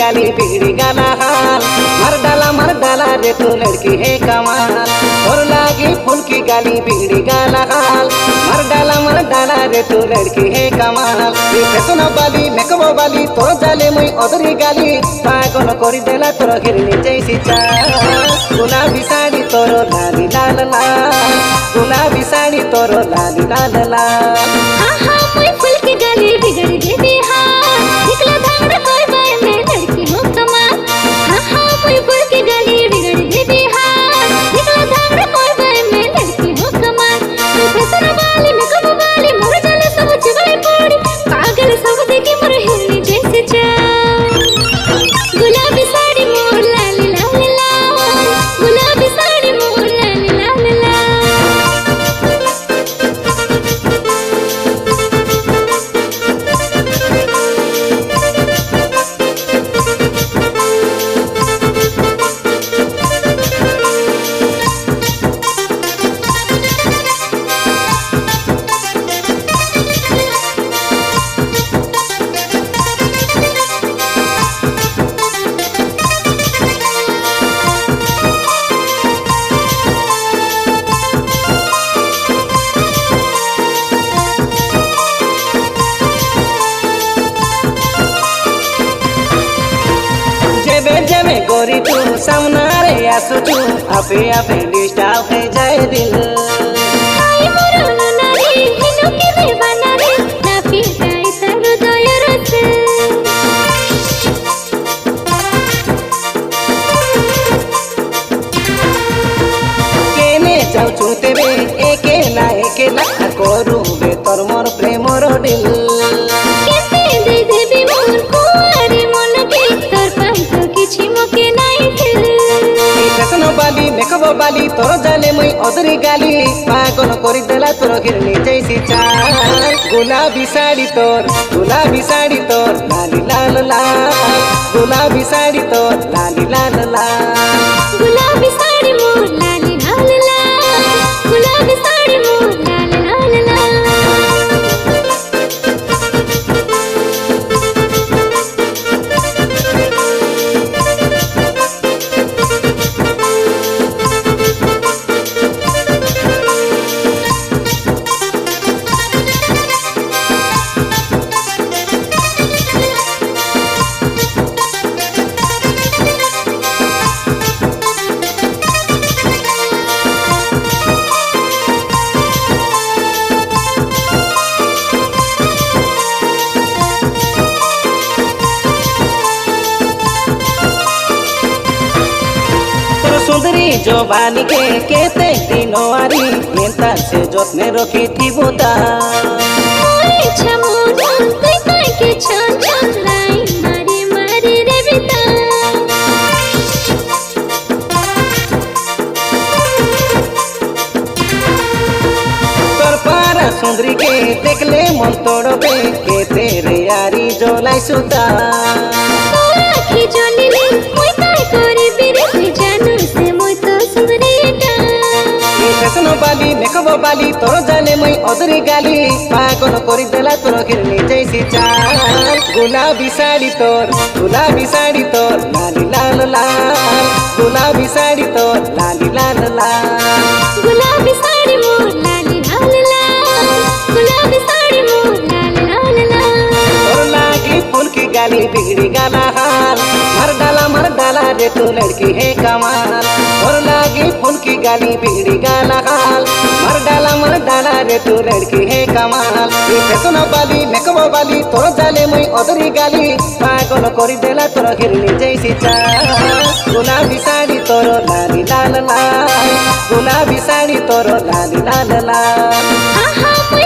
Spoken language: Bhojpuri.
गाली बिगड़ी गाला हाल। मर डाला रे तू लड़की है कमाल। और लागी फूल की गाली बिगड़ी गाला हाल। मर डाला रे तू लड़की है कमाल। ये फैशन बाली मेकअप बाली तो जाले मुई अदरी गाली पागल करी देला तोर हिरनी जैसी चाल। गुलाबी साड़ी तोर लाली लाल लाल। गुलाबी साड़ी तोर लाली लाल लाल। मैं फूल की गाली बिगड़ देती हाल। निकला धांगड़ा कोई बाय मैं लड़की हूँ कमाल। मैं फूल की गाली बिगड़ देती हाल। निकला धांगड़ा कोई बाय मैं लड़की हूँ कमाल। फैशन वाली मेकअप वाली मोर जाने सब जुगाड़ पड़ी पागल सब देखी मोर हिरनी जैसे चाल। गुलाबी साड़ी मोर लाली लाल लाल। गुलाबी साड़ी मोर लाली लाल लाल। जेबे गोरी तू सामना रे आसु तू आपे आपे डिस्टर्ब है जाए दिल। आई मोर नारी हिनो के देवाना रे ना पिटाई तारो दयर से। केने जाऊ छु तेरे एकेला करू बे तोर मोर प्रेमर दिल। केते दे देबी मोर कुआरी मन के तोर पाई तो किछि मके नाई दिल। फैशन बाली मेकअप बाली तोर जाले मुई अदरी गाली पागल करी देला तोर हिरनी जैसी चाल। गुलाबी साड़ी तोर लाली लाल लाल। गुलाबी साड़ी तोर लाली लाल लाल। गुलाबी साड़ी मोर लाली लाल लाल। गुलाबी साड़ी मोर लाली लाल लाल। सुंदरी जवानी के केते दिनो आरी एंता से जत्ने रखी थी बोता। ओए छमोना तुई काई के छन छन लाई मारी मारी रे बिता। तोर पारा सुंदरी के देखले मन तोड़बे केते रे यारी जोलाई सुता। तोर आखी जली रे मुई काई करी बिरे तुई जानू से मुई तो सुंदरीटा। फैशन बाली मेकअप बाली तोर जाने मुई अदरी गाली पागल करी देला तोर हिरनी जैसी चाल। गुलाबी साड़ी तोर लाली लाल लाल। गुलाबी साड़ी तोर लाली लाल लाल। गुलाबी साड़ी मोर लाली लाल लाल। गुलाबी साड़ी मोर लाली लाल लाल। और लागी फूल की गाली बिगड़ी गाला हाल। मर डाला रे तू लड़की है कमाल। और लागी फूल की गाली बिगड़ी गाला हाल। मर डाला रे तू लड़की है कमाल। ये फैशन बाली मेकअप बाली तोर जाले मुई अदरी गाली पागल करी देला तोर हिरनी जैसी चाल। गुलाबी साड़ी तोर लाली लाल लाल। गुलाबी साड़ी तोर लाली लाल लाल।